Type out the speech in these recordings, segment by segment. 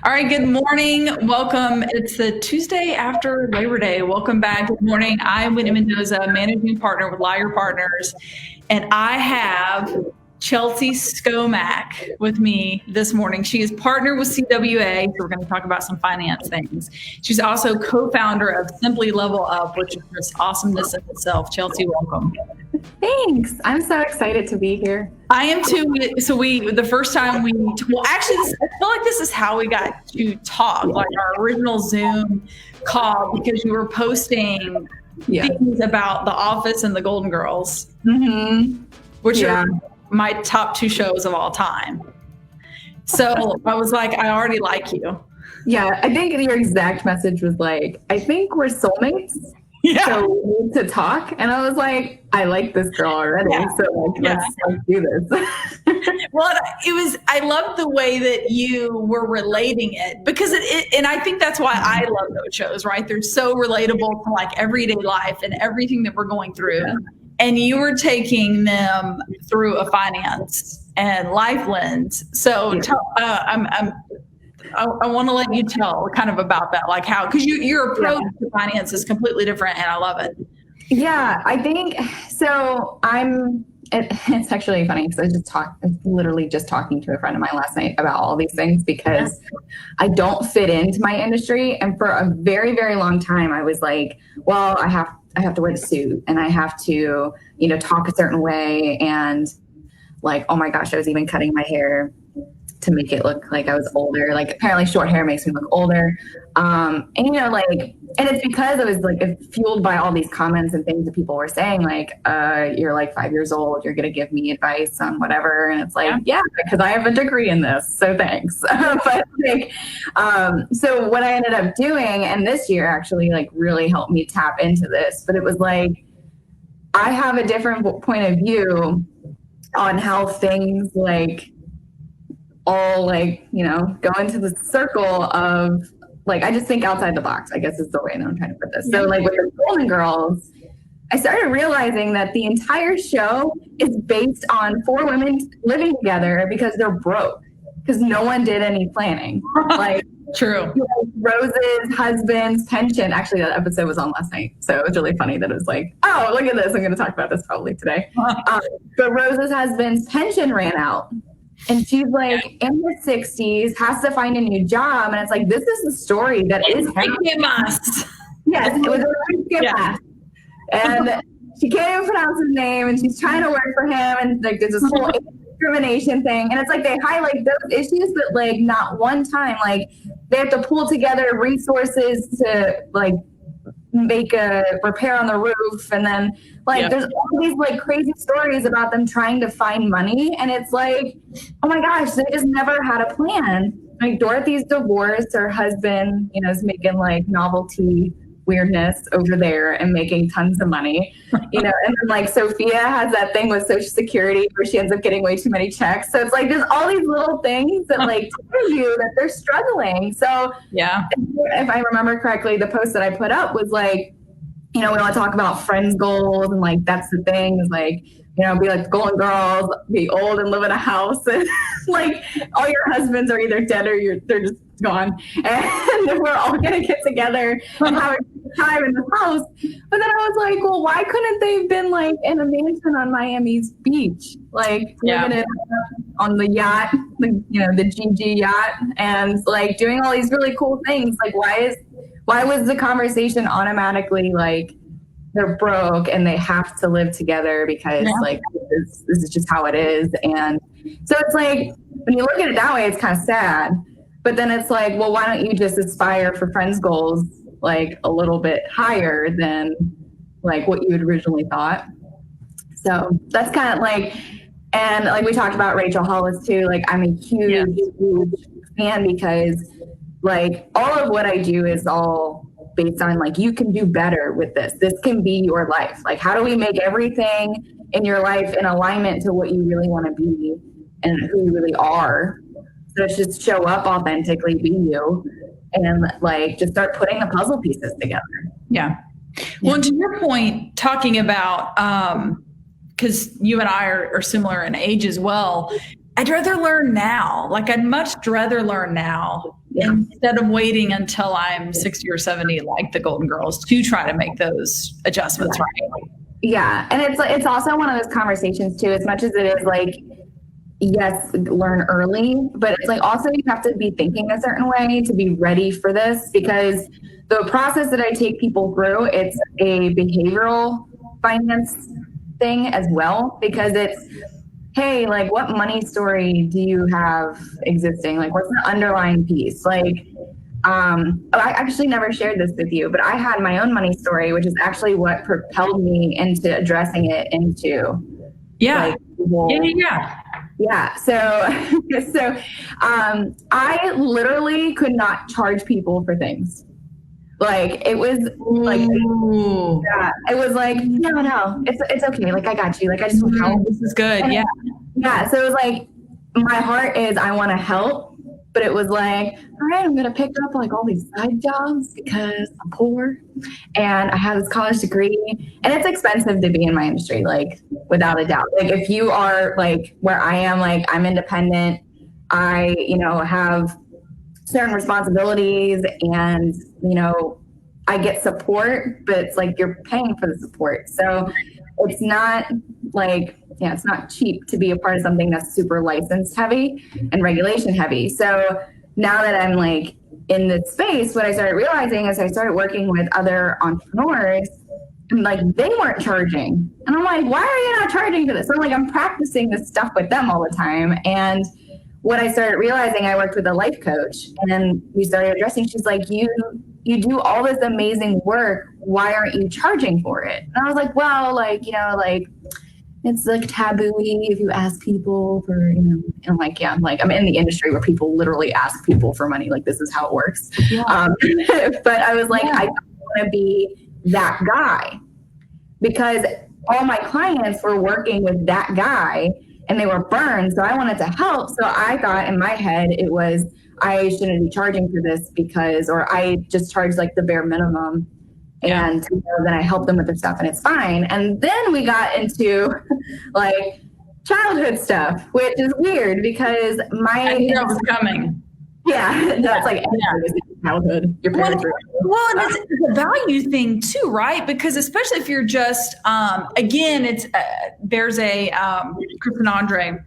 All right, good morning. Welcome. It's the Tuesday after Labor Day. Welcome back. Good morning. I'm Whitney Mendoza, Managing Partner with Liar Partners, and I have Chelsea Scomak with me this morning. She is partner with CWA, so we're going to talk about some finance things. She's also co-founder of Simply Level Up, which is just awesomeness in itself. Chelsea, welcome. Thanks. I'm so excited to be here. I am too. So the first time I feel like this is how we got to talk, like our original Zoom call, because you were posting things about The Office and the Golden Girls, which are my top two shows of all time. So I was like, I already like you. Yeah, I think your exact message was like, I think we're soulmates. Yeah. So we need to talk. And I was like, I like this girl already. Yeah. So let's do this. Well, I loved the way that you were relating it, because and I think that's why I love those shows, right? They're so relatable to like everyday life and everything that we're going through. Yeah. And you were taking them through a finance and life lens. So I want to let you tell kind of about that, like how, because your approach to finance is completely different, and I love it. Yeah, I think so. It's actually funny because I was literally just talking to a friend of mine last night about all these things, because I don't fit into my industry. And for a very, very long time, I was like, well, I have to wear the suit, and I have to, talk a certain way. And like, oh my gosh, I was even cutting my hair to make it look like I was older. Like, apparently short hair makes me look older. And it's because I was like fueled by all these comments and things that people were saying, like, you're like 5 years old, you're going to give me advice on whatever. And it's like, yeah, because I have a degree in this. So thanks. But so what I ended up doing, and this year actually like really helped me tap into this, but it was like, I have a different point of view on how things like, all like, go into the circle of like, I just think outside the box, I guess is the way that I'm trying to put this. So like with the Golden Girls, I started realizing that the entire show is based on 4 women living together because they're broke, because no one did any planning. Like, true. Rose's husband's pension. Actually, that episode was on last night. So it was really funny that it was like, oh, look at this. I'm going to talk about this probably today. But Rose's husband's pension ran out. And she's like in her 60s, has to find a new job. And it's like, this is the story that is happening. Yes, it was a And she can't even pronounce his name, and she's trying to work for him. And like, there's this whole discrimination thing. And it's like, they highlight those issues, but like not one time, like they have to pull together resources to like make a repair on the roof. And then like there's all these like crazy stories about them trying to find money, and it's like, oh my gosh, they just never had a plan. Like Dorothy's divorced, her husband is making like novelty weirdness over there and making tons of money, and then like Sophia has that thing with Social Security where she ends up getting way too many checks. So it's like there's all these little things that like tell you that they're struggling. So if I remember correctly, the post that I put up was like, we want to talk about friends goals, and like that's the thing is like, be like the Golden Girls, be old and live in a house, and like all your husbands are either dead or they're just gone, and we're all gonna get together and have a good time in the house. But then I was like, well, why couldn't they have been like in a mansion on Miami's beach, like living on the yacht, the GG yacht, and like doing all these really cool things? Like, why was the conversation automatically like they're broke and they have to live together because like this is just how it is? And so it's like, when you look at it that way, it's kind of sad. But then it's like, well, why don't you just aspire for friends goals like a little bit higher than like what you had originally thought? So that's kind of like, and like we talked about Rachel Hollis too, like I'm a huge fan, because like all of what I do is all based on like, you can do better with this. This can be your life. Like, how do we make everything in your life in alignment to what you really want to be and who you really are? So just show up authentically, be you, and like just start putting the puzzle pieces together. Yeah. Well, and to your point, talking about, because you and I are similar in age as well, I'd rather learn now. Like, I'd much rather learn now instead of waiting until I'm 60 or 70, like the Golden Girls, to try to make those adjustments, right? Yeah. And it's also one of those conversations too, as much as it is like, yes, learn early, but it's like also you have to be thinking a certain way to be ready for this, because the process that I take people through, it's a behavioral finance thing as well, because it's, hey, like what money story do you have existing? Like what's the underlying piece? Like, I actually never shared this with you, but I had my own money story, which is actually what propelled me into addressing it into. Yeah. So I literally could not charge people for things. Like it was like, it was like, no, it's okay. Like I got you. Like I just want to help. This is good. And yeah. So it was like, my heart is I want to help, but it was like, all right, I'm going to pick up like all these side jobs because I'm poor and I have this college degree, and it's expensive to be in my industry, like without a doubt. Like if you are like where I am, like I'm independent, I, have certain responsibilities and, I get support, but it's like you're paying for the support. So it's not like, it's not cheap to be a part of something that's super license heavy and regulation heavy. So now that I'm like in this space, what I started realizing is I started working with other entrepreneurs, and like they weren't charging. And I'm like, why are you not charging for this? So like I'm practicing this stuff with them all the time. And what I started realizing, I worked with a life coach, and then we started addressing, she's like, you do all this amazing work. Why aren't you charging for it? And I was like, well, like, it's like taboo if you ask people for, and I'm like, yeah, I'm in the industry where people literally ask people for money. Like this is how it works. Yeah. But I was like, I don't want to be that guy, because all my clients were working with that guy and they were burned. So I wanted to help. So I thought in my head, it was, I shouldn't be charging for this because, or I just charge like the bare minimum. And then I help them with their stuff and it's fine. And then we got into like childhood stuff, which is weird because I knew that was coming. Yeah, that's like childhood. Your parents well, and it's a value thing too, right? Because especially if you're just, again, it's there's a Kristen Andre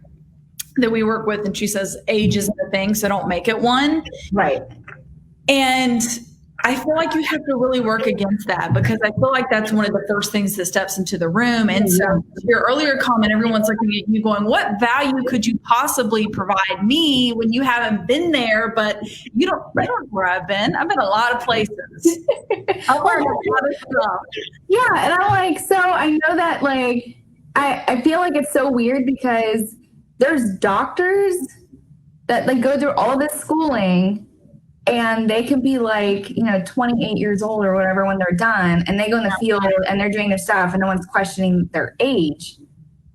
that we work with, and she says age isn't a thing, so don't make it one. Right. And I feel like you have to really work against that, because I feel like that's one of the first things that steps into the room. And so your earlier comment, everyone's looking at you going, what value could you possibly provide me when you haven't been there? But you don't know where I've been. I've been a lot of places. I've learned a lot of stuff. Yeah. And I'm like, so I know that like, I feel like it's so weird because there's doctors that like go through all this schooling, and they can be like, 28 years old or whatever when they're done, and they go in the field and they're doing their stuff and no one's questioning their age.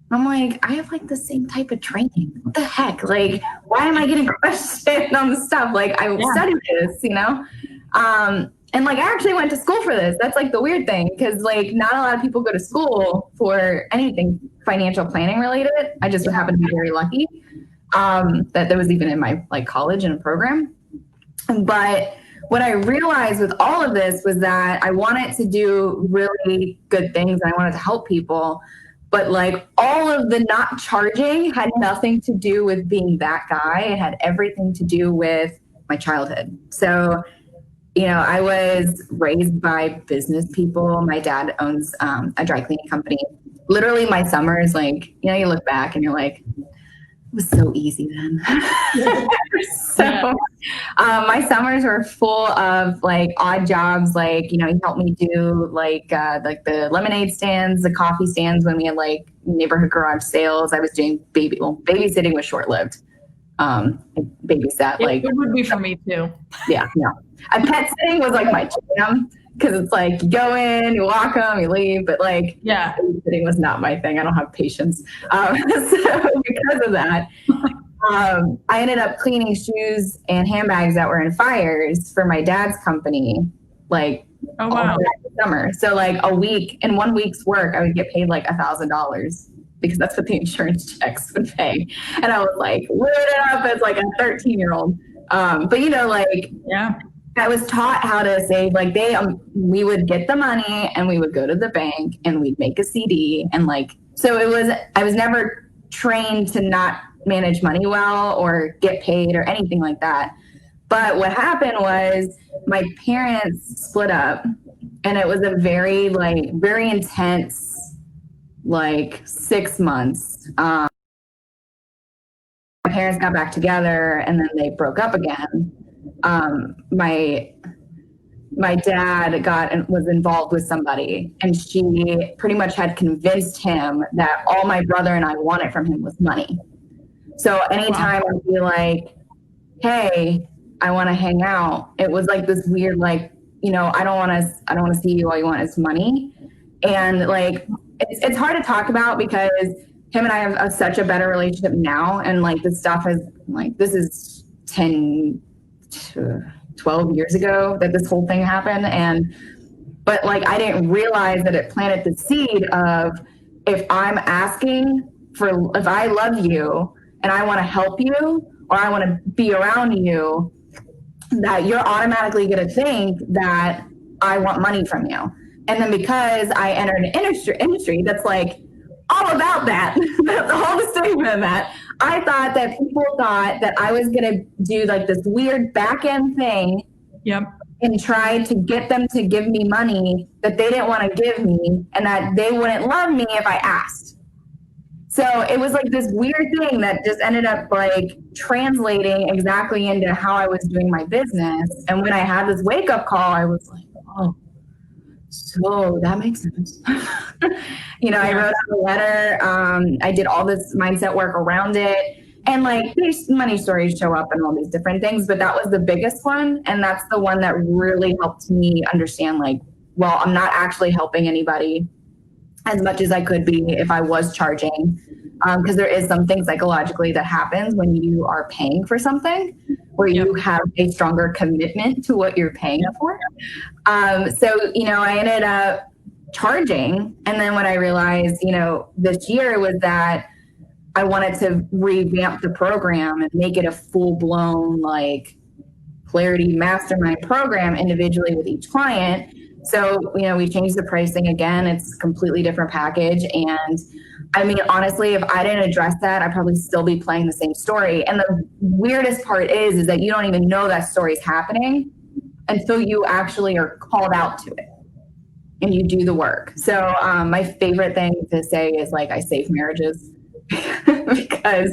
I'm like, I have like the same type of training. What the heck? Like, why am I getting questioned on the stuff? Like, I studied this, and like, I actually went to school for this. That's like the weird thing, because like not a lot of people go to school for anything financial planning related. I just happened to be very lucky that there was even in my like college and a program. But what I realized with all of this was that I wanted to do really good things and I wanted to help people. But like all of the not charging had nothing to do with being that guy. It had everything to do with my childhood. So, I was raised by business people. My dad owns a dry cleaning company. Literally my summers, like, you look back and you're like, it was so easy then. My summers were full of like odd jobs. Like, he helped me do like the lemonade stands, the coffee stands when we had like neighborhood garage sales. I was doing babysitting was short-lived. Babysat like it would be for me too. Yeah, no. And pet sitting was like my jam. Because it's like you go in, you walk them, you leave, but like babysitting was not my thing. I don't have patience. So because of that, I ended up cleaning shoes and handbags that were in fires for my dad's company, like all the summer. So like in 1 week's work, I would get paid like $1,000 because that's what the insurance checks would pay. And I was like, lit it up as like a 13-year-old. But like, Yeah. I was taught how to save. Like we would get the money and we would go to the bank and we'd make a CD and so I was never trained to not manage money well or get paid or anything like that. But what happened was my parents split up, and it was a very very intense 6 months. My parents got back together and then they broke up again. My dad was involved with somebody, and she pretty much had convinced him that all my brother and I wanted from him was money. So anytime I'd be like, hey, I want to hang out, it was this weird, I don't want to see you, all you want is money. And it's hard to talk about because him and I have such a better relationship now. And this stuff is this is 10 to 12 years ago that this whole thing happened. But I didn't realize that it planted the seed of, if I'm asking if I love you and I want to help you or I want to be around you, that you're automatically going to think that I want money from you. And then because I entered an industry that's all about that, that's all the statement of that, I thought that people thought that I was going to do this weird back end thing. Yep. And try to get them to give me money that they didn't want to give me, and that they wouldn't love me if I asked. So it was this weird thing that just ended up translating exactly into how I was doing my business. And when I had this wake up call, I was like, oh, so that makes sense. I wrote out a letter. I did all this mindset work around it. And there's money stories show up and all these different things, but that was the biggest one. And that's the one that really helped me understand well, I'm not actually helping anybody as much as I could be if I was charging. Because there is something psychologically that happens when you are paying for something, where you have a stronger commitment to what you're paying for. So I ended up charging. And then what I realized, this year was that I wanted to revamp the program and make it a full-blown Clarity Mastermind program individually with each client. So, we changed the pricing again. It's a completely different package. And I mean, honestly, if I didn't address that, I'd probably still be playing the same story. And the weirdest part is that you don't even know that story's happening until you actually are called out to it and you do the work. So my favorite thing to say is I save marriages. Because,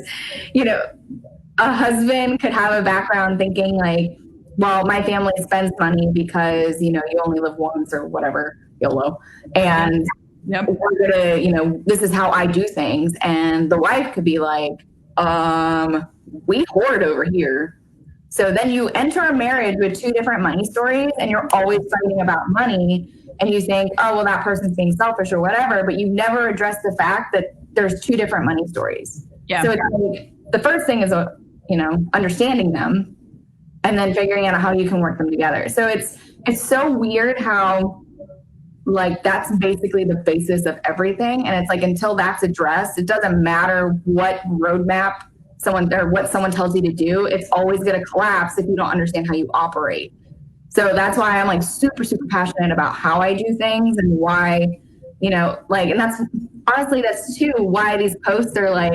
a husband could have a background thinking well, my family spends money because, you only live once or whatever, YOLO. And we're gonna, this is how I do things. And the wife could be we hoard over here. So then you enter a marriage with two different money stories and you're always fighting about money. And you think, oh, well, that person's being selfish or whatever, but you never address the fact that there's two different money stories. Yeah. So it's the first thing is, understanding them and then figuring out how you can work them together. So it's so weird how that's basically the basis of everything. And it's until that's addressed, it doesn't matter what roadmap what someone tells you to do, it's always going to collapse if you don't understand how you operate. So that's why I'm super, super passionate about how I do things and why, and that's honestly, that's too why these posts are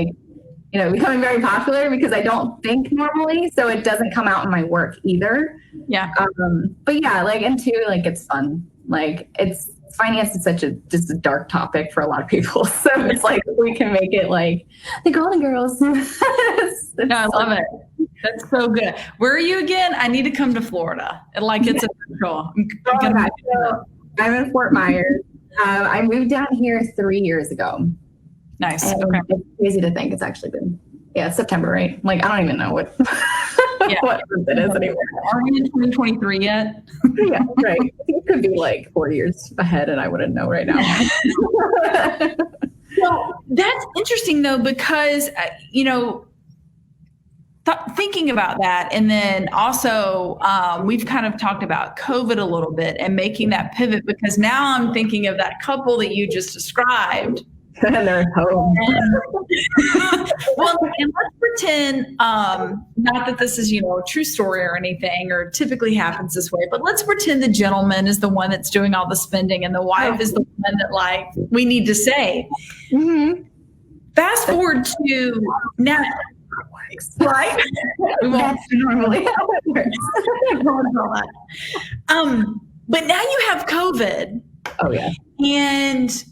becoming very popular, because I don't think normally. So it doesn't come out in my work either. Yeah. But yeah, and two, it's fun. Finance is just a dark topic for a lot of people. So it's we can make it the Golden Girls. No, I love it. That's so good. Where are you again? I need to come to Florida. It's a virtual. I'm in Fort Myers. I moved down here 3 years ago. Nice. And okay. It's crazy to think it's actually been, it's September, right? I don't even know what what month it is anymore. Are we in 2023 yet? Yeah, right. It could be 4 years ahead and I wouldn't know right now. Well, that's interesting though, because, thinking about that. And then also we've kind of talked about COVID a little bit and making that pivot, because now I'm thinking of that couple that you just described And they're home. Well, and let's pretend, not that this is, a true story or anything, or typically happens this way, but let's pretend the gentleman is the one that's doing all the spending and the wife is the one that we need to save. Mm-hmm. Fast forward to now, right? That's normally how it works. But now you have COVID. Oh, yeah. And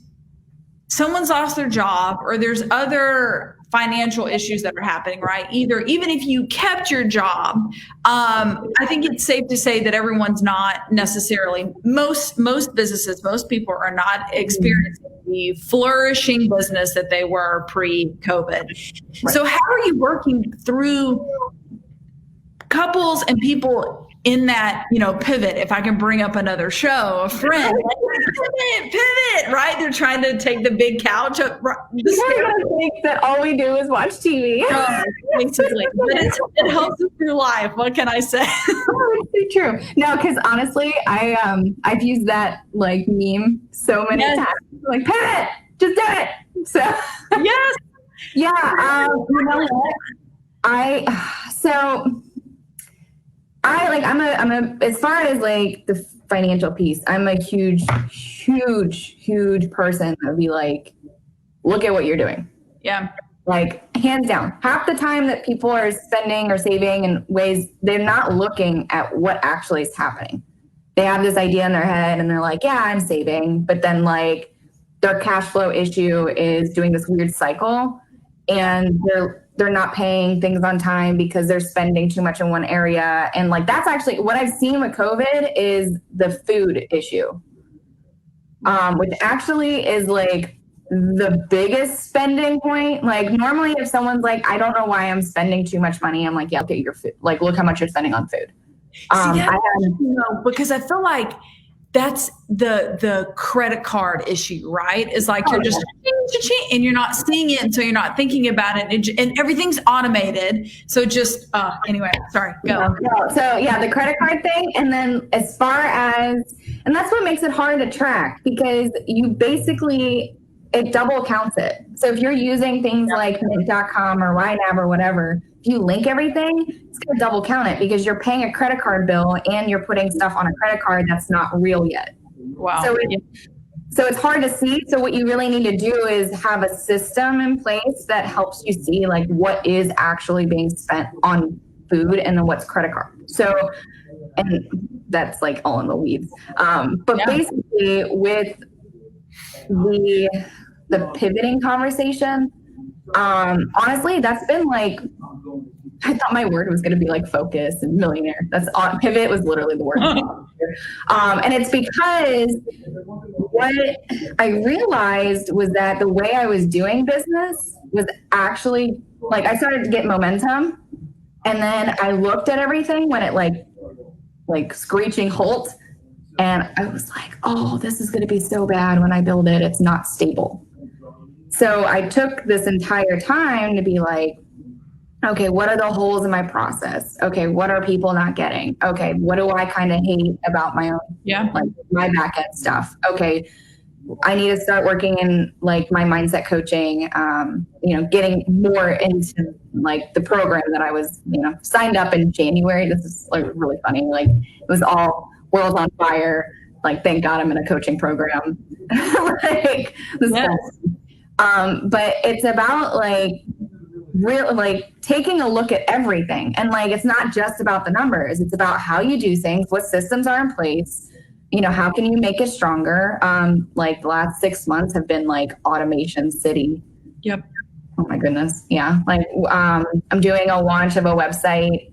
someone's lost their job, or there's other financial issues that are happening, right? Even if you kept your job, I think it's safe to say that everyone's not necessarily, most businesses, most people are not experiencing the flourishing business that they were pre-COVID. Right. So how are you working through couples and people in that, pivot? If I can bring up another show, a friend, pivot, right? They're trying to take the big couch up. You think that all we do is watch TV. Basically, but it helps us through life. What can I say? It's true. No, because honestly, I've used that meme so many times. Pivot, just do it. So yes, yeah. You know what? I'm a as far as the financial piece, I'm a huge person that would be look at what you're doing. Yeah. Hands down. Half the time that people are spending or saving in ways, they're not looking at what actually is happening. They have this idea in their head and they're like, yeah, I'm saving. But then their cash flow issue is doing this weird cycle, and they're not paying things on time because they're spending too much in one area. And that's actually what I've seen with COVID is the food issue, which actually is the biggest spending point. Normally if someone's I don't know why I'm spending too much money, I'm yeah, look at your food. Look how much you're spending on food. Because I feel like that's the credit card issue, right? Is you're just and you're not seeing it, and so you're not thinking about it, and everything's automated. So just anyway, sorry, go. So yeah, the credit card thing, and then as far as, and that's what makes it hard to track, because you basically, it double counts it. So if you're using things like Mint.com or YNAB or whatever, if you link everything, it's going to double count it, because you're paying a credit card bill and you're putting stuff on a credit card that's not real yet. Wow. So it's hard to see. So what you really need to do is have a system in place that helps you see what is actually being spent on food and then what's credit card. So, and that's all in the weeds. But basically with the pivoting conversation, honestly, that's been I thought my word was going to be focus and millionaire. Pivot was literally the word. And it's because what I realized was that the way I was doing business was actually I started to get momentum, and then I looked at everything when it screeching halt, and I was oh, this is going to be so bad when I build it. It's not stable. So I took this entire time to be okay, what are the holes in my process? Okay, what are people not getting? Okay, what do I kind of hate about my own, my back end stuff? Okay, I need to start working in my mindset coaching, getting more into the program that I was, signed up in January. This is really funny. It was all world on fire. Thank God I'm in a coaching program. But it's about taking a look at everything, and it's not just about the numbers. It's about how you do things, what systems are in place, how can you make it stronger. The last 6 months have been automation city. Yep. Oh my goodness. Yeah. I'm doing a launch of a website.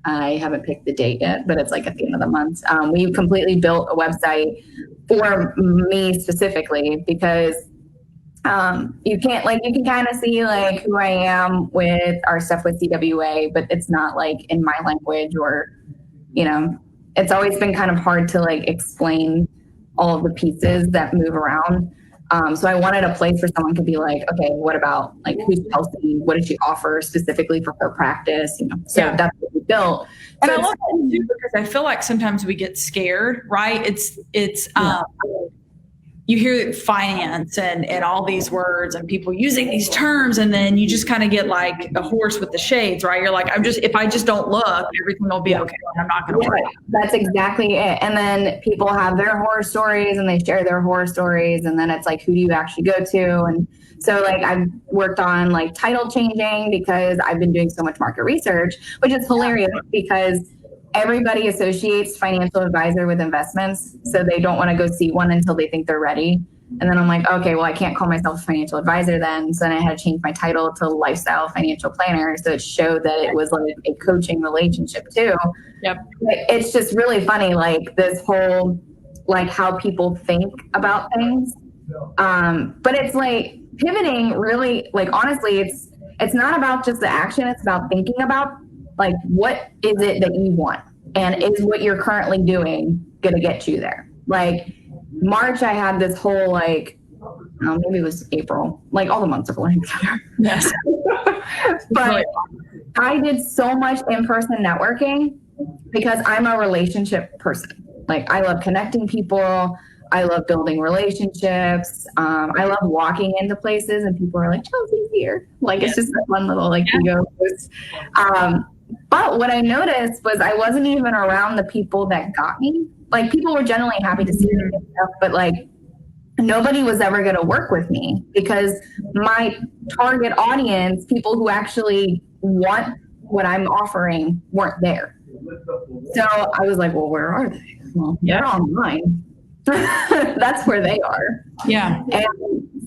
I haven't picked the date yet, but it's at the end of the month. We completely built a website for me specifically, because you can't you can kind of see who I am with our stuff with CWA, but it's not in my language, or it's always been kind of hard to explain all of the pieces that move around. So I wanted a place where someone could be okay, what about who's Chelsea? What does she offer specifically for her practice? So that's what we built. And I love that too, because I feel sometimes we get scared, right? you hear finance and all these words and people using these terms, and then you just kind of get like a horse with the shades, right? You're like, if I just don't look, everything will be okay. I'm not going to worry. That's exactly it. And then people have their horror stories and they share their horror stories. And then it's like, who do you actually go to? And so like I've worked on like title changing because I've been doing so much market research, which is hilarious because everybody associates financial advisor with investments. So they don't want to go see one until they think they're ready. And then I'm like, okay, well, I can't call myself a financial advisor then. So then I had to change my title to lifestyle financial planner. So it showed that it was like a coaching relationship too. Yep. It's just really funny, like this whole, like how people think about things. But it's like pivoting really, like, honestly, it's not about just the action. It's about thinking about like, what is it that you want? And is what you're currently doing going to get you there? Like March, I had this whole like, maybe it was April, like all the months are blending together. Yes. But I did so much in-person networking because I'm a relationship person. Like I love connecting people. I love building relationships. I love walking into places and people are like, Chelsea's here. Like it's just a fun little like ego boost. But what I noticed was I wasn't even around the people that got me. Like people were generally happy to see me and stuff, but like nobody was ever going to work with me because my target audience, people who actually want what I'm offering, weren't there. So I was like, well, where are they? Well, they're online. That's where they are. Yeah. And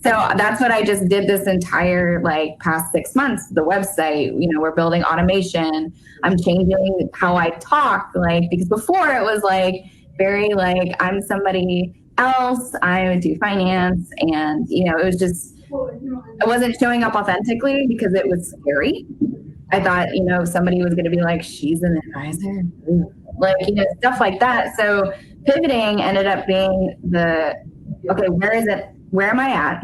so that's what I just did this entire like past 6 months. The website, you know, we're building automation. I'm changing how I talk, like, because before it was like very like I'm somebody else. I would do finance, and you know, it was just I wasn't showing up authentically because it was scary. I thought, you know, somebody was going to be like, she's an advisor, like, you know, stuff like that. So pivoting ended up being okay, where is it? Where am I at?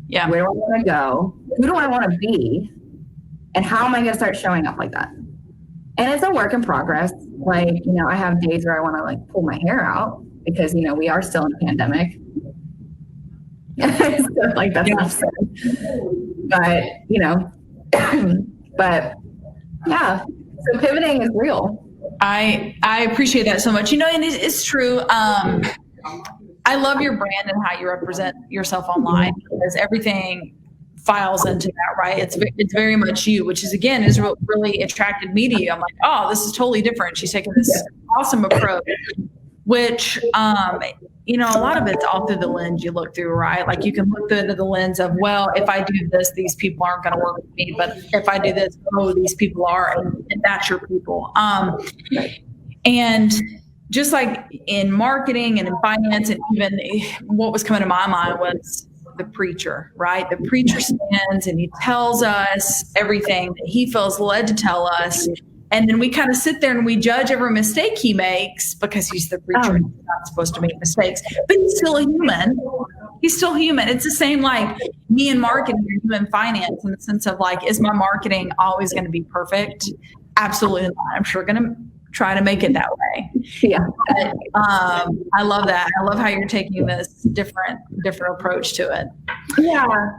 Yeah. Where do I want to go? Who do I want to be? And how am I going to start showing up like that? And it's a work in progress. Like, you know, I have days where I want to like pull my hair out because, you know, we are still in a pandemic. So, like that's not said. But, you know, but yeah, so pivoting is real. I appreciate that so much. You know, and it's true. I love your brand and how you represent yourself online because everything files into that, right? It's very much you, which is again is what really attracted me to you. I'm like, oh, this is totally different. She's taking this awesome approach, which you know, a lot of it's all through the lens you look through, right? Like you can look through the lens of, well, if I do this, these people aren't going to work with me, but if I do this, oh, these people are, and that's your people. And just like in marketing and in finance, and even what was coming to my mind was the preacher, right? The preacher stands and he tells us everything that he feels led to tell us. And then we kind of sit there and we judge every mistake he makes because he's the preacher and he's not supposed to make mistakes. But he's still a human. He's still human. It's the same like me in marketing and you in finance in the sense of like, is my marketing always going to be perfect? Absolutely not. I'm sure going to try to make it that way. Yeah. But, I love that. I love how you're taking this different approach to it. Yeah.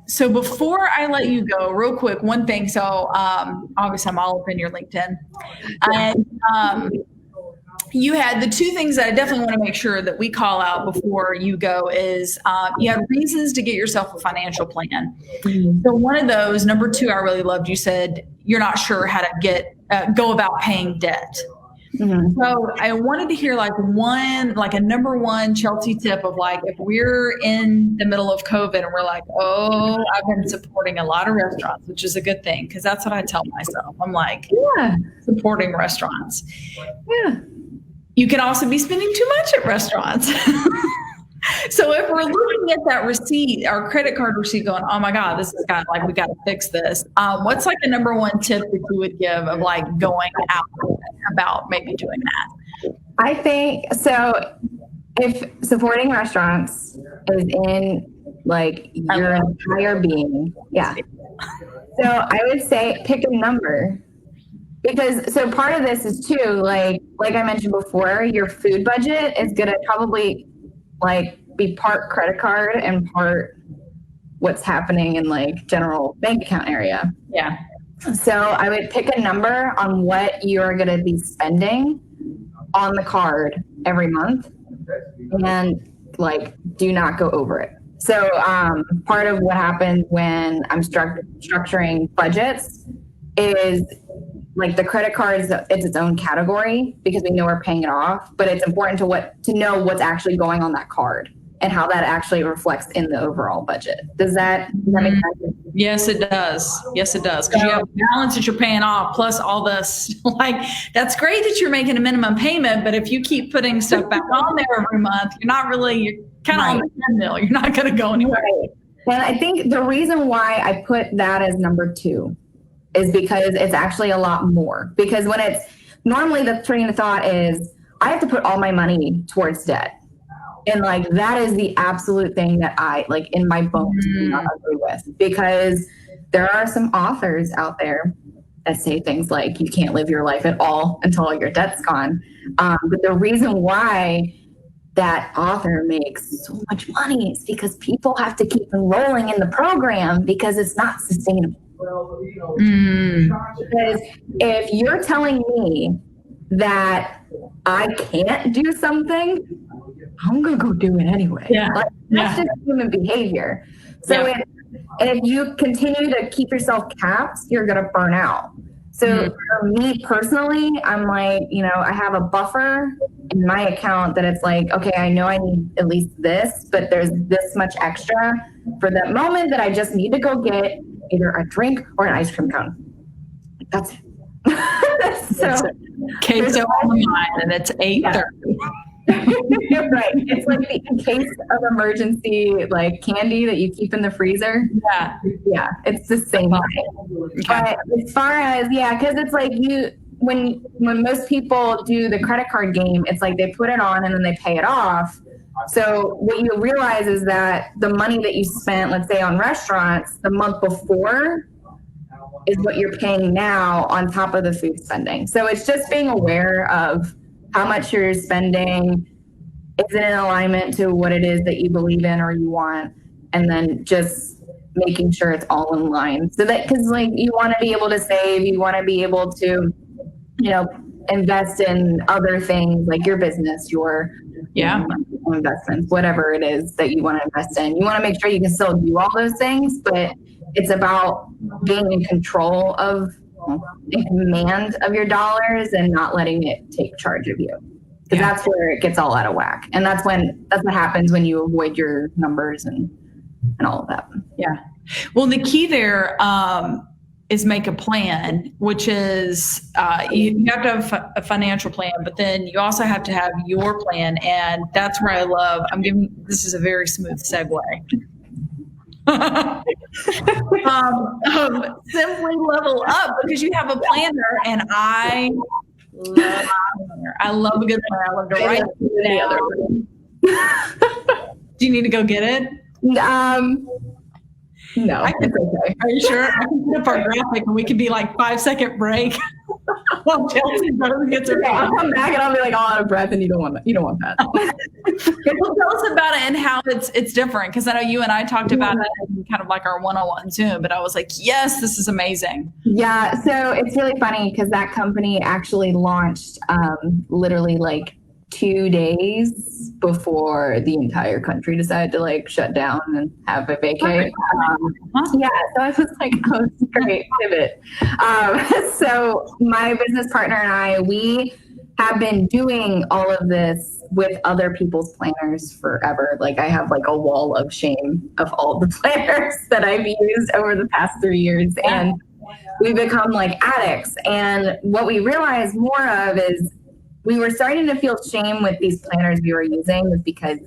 So before I let you go, real quick, one thing. So obviously I'm all up in your LinkedIn. And you had the two things that I definitely want to make sure that we call out before you go is you had reasons to get yourself a financial plan. Mm-hmm. So one of those, number two, I really loved. You said you're not sure how to go about paying debt. Mm-hmm. So I wanted to hear like a number one Chelsea tip of like, if we're in the middle of COVID and we're like, oh, I've been supporting a lot of restaurants, which is a good thing. Cause that's what I tell myself. I'm like, supporting restaurants. Yeah. You can also be spending too much at restaurants. So if we're looking at that receipt, our credit card receipt going, oh my God, this has got like, we got to fix this. What's like the number one tip that you would give of like going out about maybe doing that? I think, so if supporting restaurants is in like your entire being, yeah. So I would say pick a number. Because so part of this is too, like I mentioned before, your food budget is going to probably like be part credit card and part what's happening in like general bank account area. Yeah. So I would pick a number on what you're going to be spending on the card every month and like do not go over it. So part of what happens when I'm structuring budgets is like the credit card it's its own category because we know we're paying it off, but it's important to know what's actually going on that card and how that actually reflects in the overall budget. Does that make sense? Yes, it does. Yes, it does. Because you have a balance that you're paying off plus all this. Like, that's great that you're making a minimum payment, but if you keep putting stuff back on there every month, you're kind of on the treadmill. You're not going to go anywhere. Right. And I think the reason why I put that as number 2 is because it's actually a lot more. Because when it's normally the train of thought is I have to put all my money towards debt. And like that is the absolute thing that I like in my bones do not agree with, because there are some authors out there that say things like you can't live your life at all until all your debt's gone. But the reason why that author makes so much money is because people have to keep enrolling in the program because it's not sustainable. Because if you're telling me that I can't do something, I'm going to go do it anyway. Yeah. Like, that's just human behavior. So if you continue to keep yourself capped, you're going to burn out. So for me personally, I'm like, I have a buffer in my account that it's like, okay, I know I need at least this, but there's this much extra for that moment that I just need to go get either a drink or an ice cream cone. That's it. So on the mind, and it's 8:30. Right. It's like the in case of emergency, like candy that you keep in the freezer. Yeah. Yeah. It's the same thing. Okay. But as far as, because it's like when most people do the credit card game, it's like they put it on and then they pay it off. So what you realize is that the money that you spent, let's say on restaurants the month before is what you're paying now on top of the food spending. So it's just being aware of how much you're spending, is it in alignment to what it is that you believe in or you want, and then just making sure it's all in line. So that, because like you want to be able to save, you want to be able to, invest in other things like your business, your investments, whatever it is that you want to invest in. You want to make sure you can still do all those things, but it's about being in control of in command of your dollars and not letting it take charge of you, because that's where it gets all out of whack. And that's what happens when you avoid your numbers and all of that. Yeah. Well, the key there is make a plan, which is you have to have a financial plan, but then you also have to have your plan. And that's where I love, this is a very smooth segue. Simply level up, because you have a planner, and I love a good planner. I love to write it down. Do you need to go get it? No, it's okay. Are you sure? I can put up our graphic and we can be like 5-second break while Chelsea gets her. I'll come back and I'll be like all out of breath, and you don't want that. You don't want that. Well, tell us about it and how it's different, because I know you and I talked about it in kind of like our one-on-one Zoom, but I was like, yes, this is amazing. Yeah, so it's really funny because that company actually launched literally like 2 days before the entire country decided to like shut down and have a vacay. So I was like, oh, it's great, pivot. So my business partner and I, we have been doing all of this with other people's planners forever. Like I have like a wall of shame of all the planners that I've used over the past 3 years. And we become like addicts. And what we realized more of is we were starting to feel shame with these planners we were using, was because,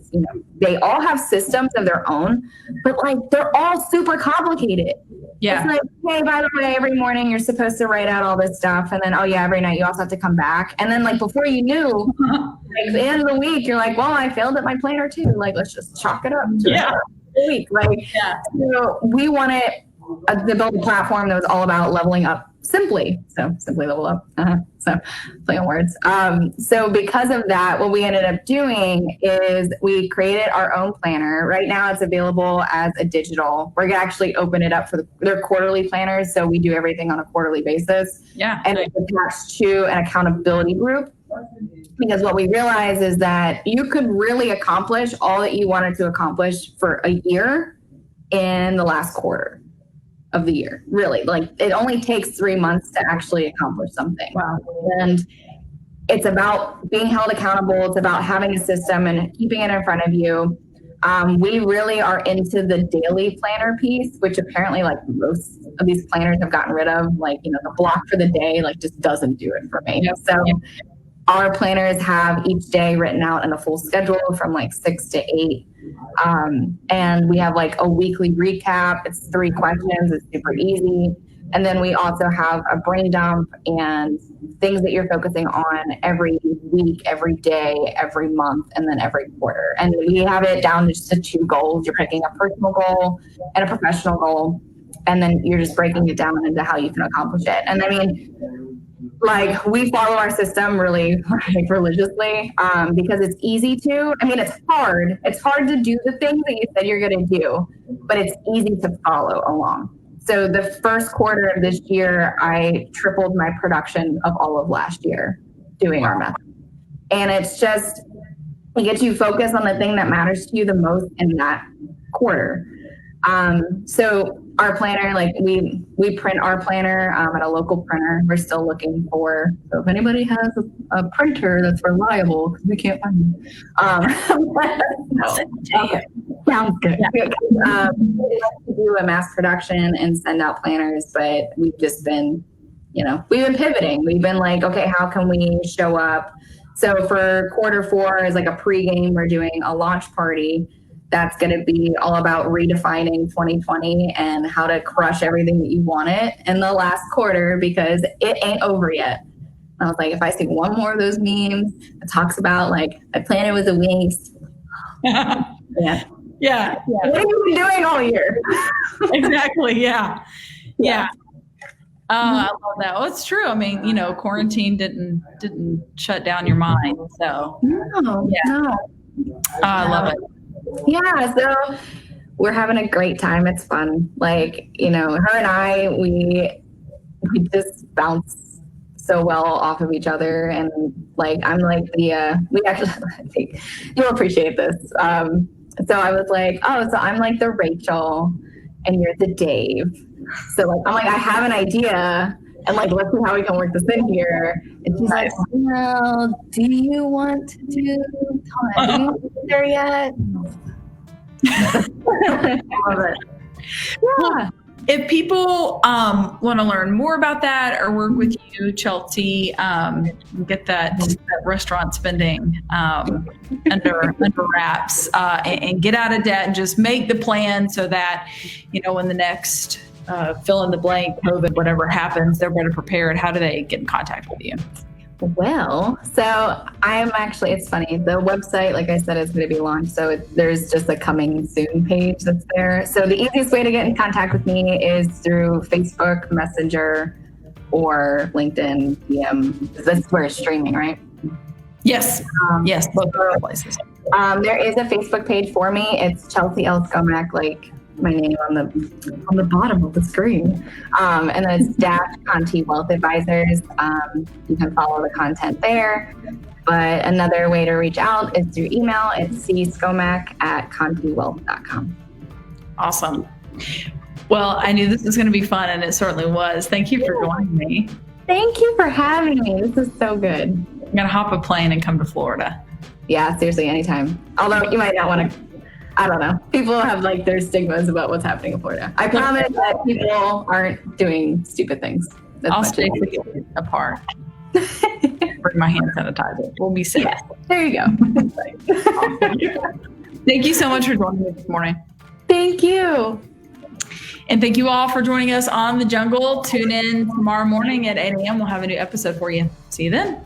they all have systems of their own, but like they're all super complicated. Yeah. It's like, hey, by the way, every morning you're supposed to write out all this stuff. And then, every night you also have to come back. And then like before you knew, like the end of the week, you're like, well, I failed at my planner too. Like, let's just chalk it up to the week. Like, so we wanted to build a platform that was all about leveling up simply. So simply level up. So play on words. So because of that, what we ended up doing is we created our own planner. Right now it's available as a digital. We're going to actually open it up for their quarterly planners. So we do everything on a quarterly basis. Yeah. And it's attached to an accountability group. Because what we realize is that you could really accomplish all that you wanted to accomplish for a year in the last quarter of the year. Really, like it only takes 3 months to actually accomplish something. Wow. And it's about being held accountable. It's about having a system and keeping it in front of you. We really are into the daily planner piece, which apparently like most of these planners have gotten rid of. Like, you know, the block for the day, like just doesn't do it for me. Yep. So our planners have each day written out in a full schedule from like 6 to 8. And we have like a weekly recap. It's 3 questions. It's super easy. And then we also have a brain dump and things that you're focusing on every week, every day, every month, and then every quarter. And we have it down just to 2 goals. You're picking a personal goal and a professional goal. And then you're just breaking it down into how you can accomplish it. And I mean, like we follow our system really like religiously because it's easy to, I mean, it's hard. It's hard to do the things that you said you're going to do, but it's easy to follow along. So the first quarter of this year, I tripled my production of all of last year doing our method. And it's just, it gets you focused on the thing that matters to you the most in that quarter. So our planner, like we print our planner at a local printer. We're still looking for, so if anybody has a printer that's reliable, because we can't find them. Okay, sounds good. Yeah. We like to do a mass production and send out planners, but we've just been, we've been pivoting. We've been like, okay, how can we show up? So for quarter 4 is like a pregame. We're doing a launch party. That's going to be all about redefining 2020 and how to crush everything that you wanted in the last quarter because it ain't over yet. And I was like, if I see one more of those memes that talks about like, I planned it was a waste. Yeah. What have you been doing all year? Exactly. Yeah. I love that. Well, it's true. I mean, quarantine didn't shut down your mind. So no. I love it. Yeah, so we're having a great time. It's fun. Like, her and I, we just bounce so well off of each other. And like, I'm like we actually, I think you'll appreciate this. So I was like, so I'm like the Rachel and you're the Dave. So like, I'm like, I have an idea and like, let's see how we can work this in here. And she's like, well, do you want to tell me? Are you there yet? I love it. Yeah. If people want to learn more about that or work with you, Chelsea, get that restaurant spending under wraps and get out of debt and just make the plan so that, when the next fill in the blank, COVID, whatever happens, they're better prepared. How do they get in contact with you? Well, so I'm actually, it's funny. The website, like I said, is going to be launched. So there's just a coming soon page that's there. So the easiest way to get in contact with me is through Facebook, Messenger, or LinkedIn, DM. That's where it's streaming, right? Yes. Yes. Both places. There is a Facebook page for me. It's Chelsea Scomak, like my name on the bottom of the screen. And then it's Conte Wealth Advisors. You can follow the content there. But another way to reach out is through email. It's cscomak@contewealth.com. Awesome. Well, I knew this was going to be fun, and it certainly was. Thank you for joining me. Thank you for having me. This is so good. I'm going to hop a plane and come to Florida. Yeah, seriously, anytime. Although you might not want to, I don't know. People have like their stigmas about what's happening in Florida. I promise that people aren't doing stupid things. I'll stay apart. Bring my hand sanitizer. We'll be safe. Yeah, there you go. Thank you so much for joining me this morning. Thank you. And thank you all for joining us on The Jungle. Tune in tomorrow morning at 8 a.m. We'll have a new episode for you. See you then.